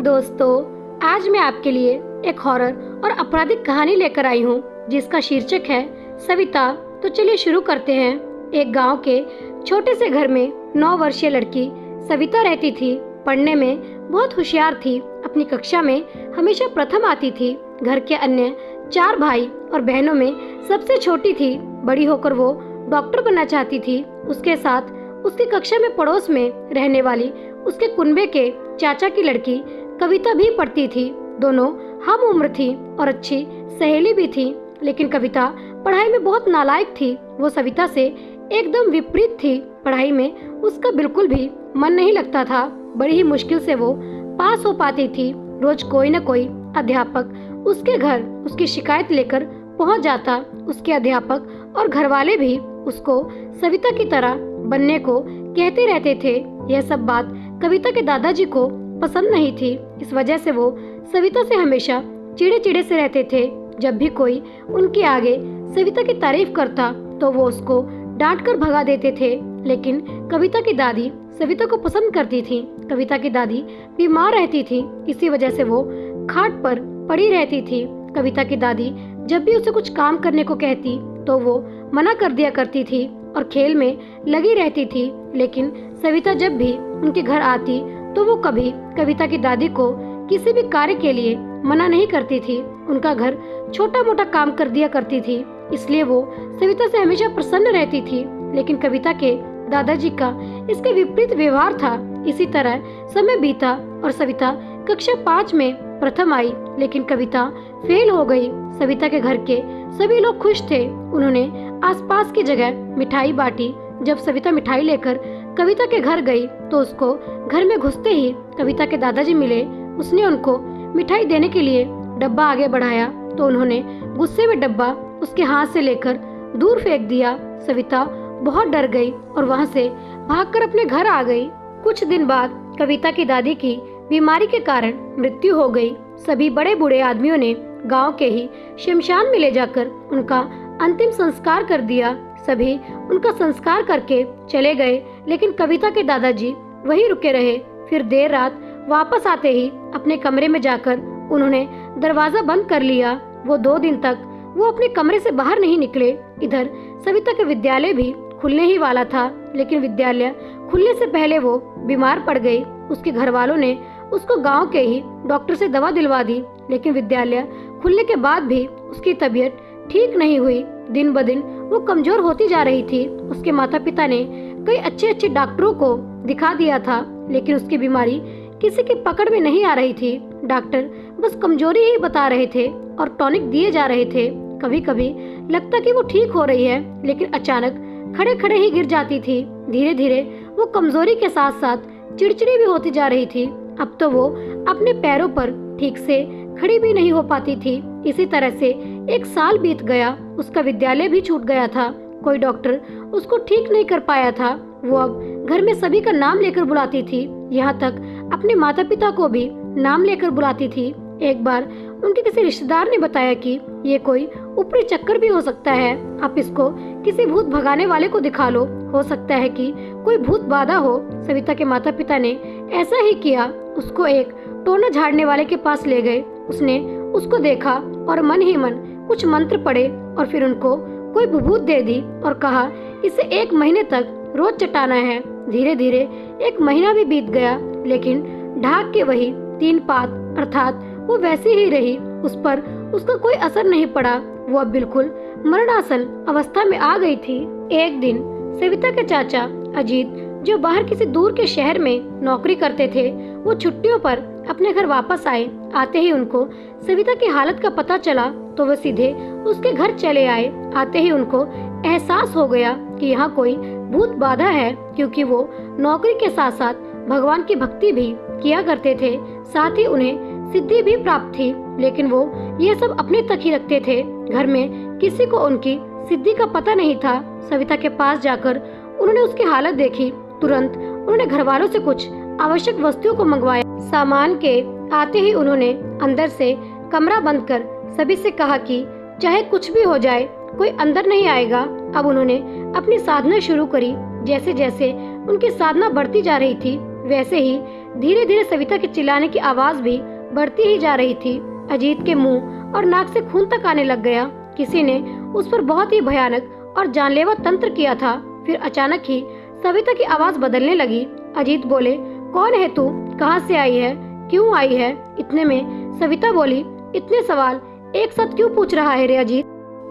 दोस्तों, आज मैं आपके लिए एक हॉरर और आपराधिक कहानी लेकर आई हूँ जिसका शीर्षक है सविता। तो चलिए शुरू करते हैं। एक गांव के छोटे से घर में 9 वर्षीय लड़की सविता रहती थी। पढ़ने में बहुत होशियार थी। अपनी कक्षा में हमेशा प्रथम आती थी। घर के अन्य 4 भाई और बहनों में सबसे छोटी थी। बड़ी होकर वो डॉक्टर बनना चाहती थी। उसके साथ उसकी कक्षा में पड़ोस में रहने वाली उसके कुनबे के चाचा की लड़की कविता भी पढ़ती थी। दोनों हम उम्र थी और अच्छी सहेली भी थी। लेकिन कविता पढ़ाई में बहुत नालायक थी। वो सविता से एकदम विपरीत थी। पढ़ाई में उसका बिल्कुल भी मन नहीं लगता था। बड़ी ही मुश्किल से वो पास हो पाती थी। रोज कोई न कोई अध्यापक उसके घर उसकी शिकायत लेकर पहुंच जाता। उसके अध्यापक और घर वाले भी उसको सविता की तरह बनने को कहते रहते थे। यह सब बात कविता के दादाजी को पसंद नहीं थी। इस वजह से वो सविता से हमेशा चिड़े चिड़े से रहते थे। जब भी कोई उनके आगे सविता की तारीफ करता तो वो उसको डांट कर भगा देते थे। लेकिन कविता की दादी सविता को पसंद करती थी। कविता की दादी बीमार रहती थी, इसी वजह से वो खाट पर पड़ी रहती थी। कविता की दादी जब भी उसे कुछ काम करने को कहती तो वो मना कर दिया करती थी और खेल में लगी रहती थी। लेकिन सविता जब भी उनके घर आती तो वो कभी कविता की दादी को किसी भी कार्य के लिए मना नहीं करती थी। उनका घर छोटा मोटा काम कर दिया करती थी, इसलिए वो सविता से हमेशा प्रसन्न रहती थी। लेकिन कविता के दादाजी का इसके विपरीत व्यवहार था। इसी तरह समय बीता और सविता कक्षा 5 में प्रथम आई, लेकिन कविता फेल हो गई। सविता के घर के सभी लोग खुश थे। उन्होंने आसपास की जगह मिठाई बांटी। जब सविता मिठाई लेकर कविता के घर गई तो उसको घर में घुसते ही कविता के दादाजी मिले। उसने उनको मिठाई देने के लिए डब्बा आगे बढ़ाया तो उन्होंने गुस्से में डब्बा उसके हाथ से लेकर दूर फेंक दिया। सविता बहुत डर गई और वहां से भागकर अपने घर आ गई। कुछ दिन बाद कविता की दादी की बीमारी के कारण मृत्यु हो गई। सभी बड़े बूढ़े आदमियों ने गांव के ही शमशान में ले जाकर उनका अंतिम संस्कार कर दिया। सभी उनका संस्कार करके चले गए, लेकिन कविता के दादाजी वहीं रुके रहे। फिर देर रात वापस आते ही अपने कमरे में जाकर उन्होंने दरवाजा बंद कर लिया। वो 2 दिन तक वो अपने कमरे से बाहर नहीं निकले। इधर सविता का विद्यालय भी खुलने ही वाला था, लेकिन विद्यालय खुलने से पहले वो बीमार पड़ गई। उसके घर वालों ने उसको गांव के ही डॉक्टर से दवा दिलवा दी, लेकिन विद्यालय खुलने के बाद भी उसकी तबीयत ठीक नहीं हुई। दिन ब दिन वो कमजोर होती जा रही थी। उसके माता पिता ने कई अच्छे अच्छे डॉक्टरों को दिखा दिया था, लेकिन उसकी बीमारी किसी की पकड़ में नहीं आ रही थी। डॉक्टर बस कमजोरी ही बता रहे थे और टॉनिक दिए जा रहे थे। कभी कभी लगता कि वो ठीक हो रही है, लेकिन अचानक खड़े खड़े ही गिर जाती थी। धीरे धीरे वो कमजोरी के साथ साथ चिड़चिड़ी भी होती जा रही थी। अब तो वो अपने पैरों पर ठीक से खड़ी भी नहीं हो पाती थी। इसी तरह से 1 साल बीत गया। उसका विद्यालय भी छूट गया था। कोई डॉक्टर उसको ठीक नहीं कर पाया था। वो अब घर में सभी का नाम लेकर बुलाती थी, यहाँ तक अपने माता पिता को भी नाम लेकर बुलाती थी। एक बार उनके किसी रिश्तेदार ने बताया कि ये कोई ऊपरी चक्कर भी हो सकता है, आप इसको किसी भूत भगाने वाले को दिखा लो, हो सकता है कि कोई भूत बाधा हो। सविता के माता पिता ने ऐसा ही किया। उसको एक टोना झाड़ने वाले के पास ले गए। उसने उसको देखा और मन ही मन कुछ मंत्र पढ़े और फिर उनको कोई विभूत दे दी और कहा इसे 1 महीने तक रोज चटाना है। धीरे धीरे 1 महीना भी बीत गया, लेकिन ढाक के वही 3 पात अर्थात वो वैसी ही रही। उस पर उसका कोई असर नहीं पड़ा। वो अब बिल्कुल मरणासन अवस्था में आ गई थी। एक दिन सविता के चाचा अजीत, जो बाहर किसी दूर के शहर में नौकरी करते थे, वो छुट्टियों पर अपने घर वापस आए। आते ही उनको सविता की हालत का पता चला तो वो सीधे उसके घर चले आए। आते ही उनको एहसास हो गया कि यहाँ कोई भूत बाधा है, क्योंकि वो नौकरी के साथ साथ भगवान की भक्ति भी किया करते थे। साथ ही उन्हें सिद्धि भी प्राप्त थी, लेकिन वो ये सब अपने तक ही रखते थे। घर में किसी को उनकी सिद्धि का पता नहीं था। सविता के पास जाकर उन्होंने उसकी हालत देखी। तुरंत उन्होंने घर वालों से कुछ आवश्यक वस्तुओं को मंगवाया। सामान के आते ही उन्होंने अंदर से कमरा बंद कर सभी से कहा कि चाहे कुछ भी हो जाए कोई अंदर नहीं आएगा। अब उन्होंने अपनी साधना शुरू करी। जैसे जैसे उनकी साधना बढ़ती जा रही थी, वैसे ही धीरे धीरे सविता के चिल्लाने की आवाज भी बढ़ती ही जा रही थी। अजीत के मुंह और नाक से खून तक आने लग गया। किसी ने उस पर बहुत ही भयानक और जानलेवा तंत्र किया था। फिर अचानक ही सविता की आवाज बदलने लगी। अजीत बोले, कौन है तू? कहाँ से आई है? क्यों आई है? इतने में सविता बोली, इतने सवाल एक साथ क्यों पूछ रहा है रे अजीत?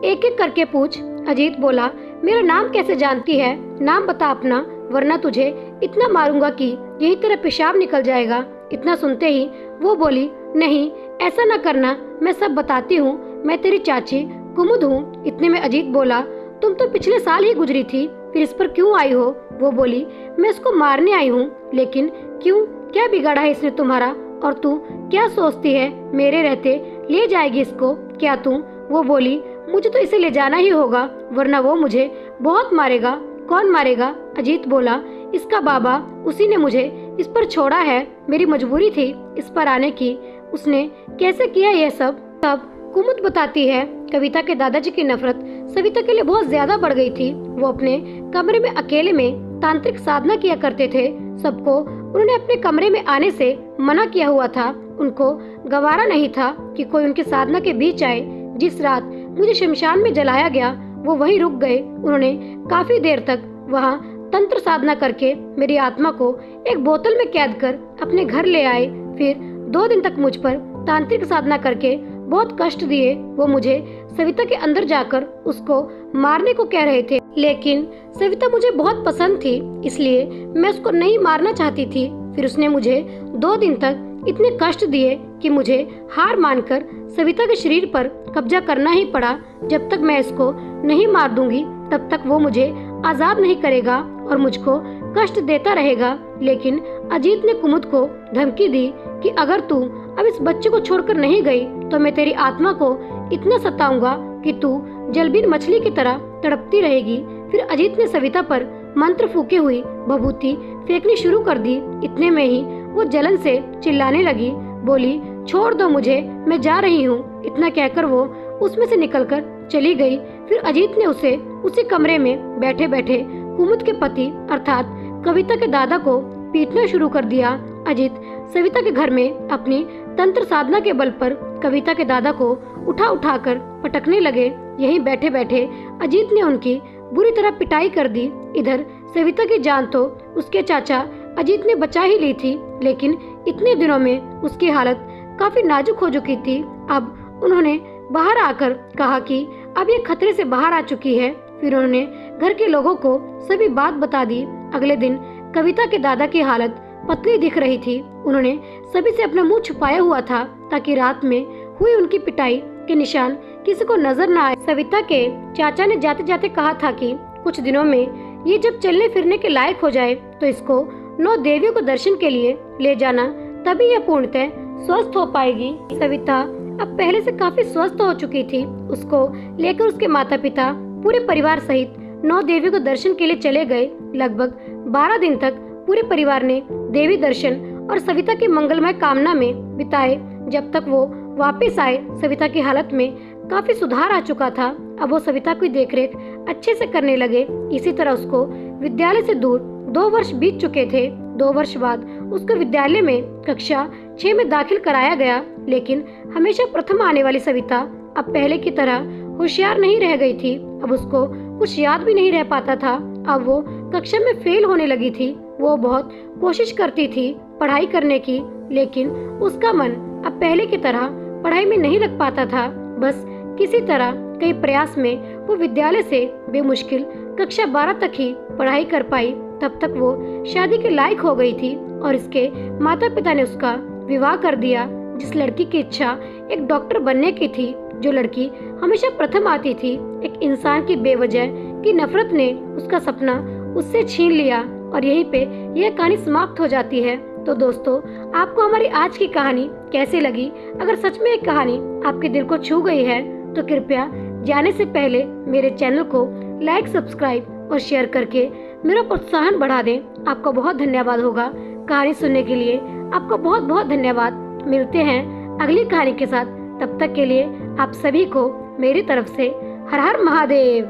एक एक करके पूछ। अजीत बोला, मेरा नाम कैसे जानती है? नाम बता अपना, वरना तुझे इतना मारूंगा कि यही तेरा पेशाब निकल जाएगा। इतना सुनते ही वो बोली, नहीं ऐसा न करना, मैं सब बताती हूँ। मैं तेरी चाची कुमुद हूँ। इतने में अजीत बोला, तुम तो पिछले साल ही गुजरी थी, फिर इस पर क्यों आई हो? वो बोली, मैं इसको मारने आई हूँ। लेकिन क्यों? क्या बिगाड़ा है इसने तुम्हारा? और तू क्या सोचती है मेरे रहते ले जाएगी इसको क्या तू? वो बोली, मुझे तो इसे ले जाना ही होगा, वरना वो मुझे बहुत मारेगा। कौन मारेगा? अजीत बोला, इसका बाबा, उसी ने मुझे इस पर छोड़ा है। मेरी मजबूरी थी इस पर आने की। उसने कैसे किया यह सब? तब कुमुद बताती है, कविता के दादाजी की नफरत सविता के लिए बहुत ज्यादा बढ़ गई थी। वो अपने कमरे में अकेले में तांत्रिक साधना किया करते थे। सबको उन्होंने अपने कमरे में आने से मना किया हुआ था। उनको गवारा नहीं था कि कोई उनके साधना के बीच आए। जिस रात मुझे शमशान में जलाया गया, वो वहीं रुक गए। उन्होंने काफी देर तक वहाँ तंत्र साधना करके मेरी आत्मा को एक बोतल में कैद कर अपने घर ले आए। फिर 2 दिन तक मुझ पर तांत्रिक साधना करके बहुत कष्ट दिए। वो मुझे सविता के अंदर जाकर उसको मारने को कह रहे थे, लेकिन सविता मुझे बहुत पसंद थी, इसलिए मैं उसको नहीं मारना चाहती थी। फिर उसने मुझे 2 दिन तक इतने कष्ट दिए कि मुझे हार मानकर सविता के शरीर पर कब्जा करना ही पड़ा। जब तक मैं इसको नहीं मार दूंगी, तब तक वो मुझे आजाद नहीं करेगा और मुझको कष्ट देता रहेगा। लेकिन अजीत ने कुमुद को धमकी दी कि अगर तू अब इस बच्चे को छोड़कर नहीं गई, तो मैं तेरी आत्मा को इतना सताऊंगा कि तू जलबीन मछली की तरह तड़पती रहेगी। फिर अजीत ने सविता पर मंत्र फूके हुई भभूति फेंकनी शुरू कर दी। इतने में ही वो जलन से चिल्लाने लगी, बोली, छोड़ दो मुझे, मैं जा रही हूँ। इतना कहकर वो उसमें से निकलकर चली गई। फिर अजीत ने उसे उसी कमरे में बैठे बैठे कुमुद के पति अर्थात कविता के दादा को पीटना शुरू कर दिया। अजीत सविता के घर में अपनी तंत्र साधना के बल पर कविता के दादा को उठा उठाकर पटकने लगे। यहीं बैठे बैठे अजीत ने उनकी बुरी तरह पिटाई कर दी। इधर सविता की जान तो उसके चाचा अजीत ने बचा ही ली थी, लेकिन इतने दिनों में उसकी हालत काफी नाजुक हो चुकी थी। अब उन्होंने बाहर आकर कहा कि अब ये खतरे से बाहर आ चुकी है। फिर उन्होंने घर के लोगों को सभी बात बता दी। अगले दिन कविता के दादा की हालत पतली दिख रही थी। उन्होंने सभी से अपना मुंह छुपाया हुआ था ताकि रात में हुई उनकी पिटाई के निशान किसी को नजर न आए। सविता के चाचा ने जाते जाते कहा था कि कुछ दिनों में ये जब चलने फिरने के लायक हो जाए तो इसको 9 देवियों को दर्शन के लिए ले जाना, तभी यह पूर्णतः स्वस्थ हो पाएगी। सविता अब पहले से काफी स्वस्थ हो चुकी थी। उसको लेकर उसके माता पिता पूरे परिवार सहित 9 देवियों को दर्शन के लिए चले गए। लगभग 12 दिन तक पूरे परिवार ने देवी दर्शन और सविता की मंगलमय कामना में बिताए। जब तक वो वापस आए, सविता की हालत में काफी सुधार आ चुका था। अब वो सविता की देखरेख अच्छे से करने लगे। इसी तरह उसको विद्यालय से दूर 2 वर्ष बीत चुके थे। 2 वर्ष बाद उसको विद्यालय में कक्षा 6 में दाखिल कराया गया, लेकिन हमेशा प्रथम आने वाली सविता अब पहले की तरह होशियार नहीं रह गई थी। अब उसको कुछ याद भी नहीं रह पाता था। अब वो कक्षा में फेल होने लगी थी। वो बहुत कोशिश करती थी पढ़ाई करने की, लेकिन उसका मन अब पहले की तरह पढ़ाई में नहीं लग पाता था। बस किसी तरह कई प्रयास में वो विद्यालय से बेमुश्किल कक्षा 12 तक ही पढ़ाई कर पाई। तब तक वो शादी के लायक हो गई थी और इसके माता पिता ने उसका विवाह कर दिया। जिस लड़की की इच्छा एक डॉक्टर बनने की थी, जो लड़की हमेशा प्रथम आती थी, एक इंसान की बेवजह की नफरत ने उसका सपना उससे छीन लिया और यहीं पे यह कहानी समाप्त हो जाती है। तो दोस्तों, आपको हमारी आज की कहानी कैसी लगी? अगर सच में एक कहानी आपके दिल को छू गई है तो कृपया जाने से पहले मेरे चैनल को लाइक, सब्सक्राइब और शेयर करके मेरा प्रोत्साहन बढ़ा दें। आपका बहुत धन्यवाद होगा। कहानी सुनने के लिए आपका बहुत बहुत धन्यवाद। मिलते हैं अगली कहानी के साथ। तब तक के लिए आप सभी को मेरी तरफ से हर हर महादेव।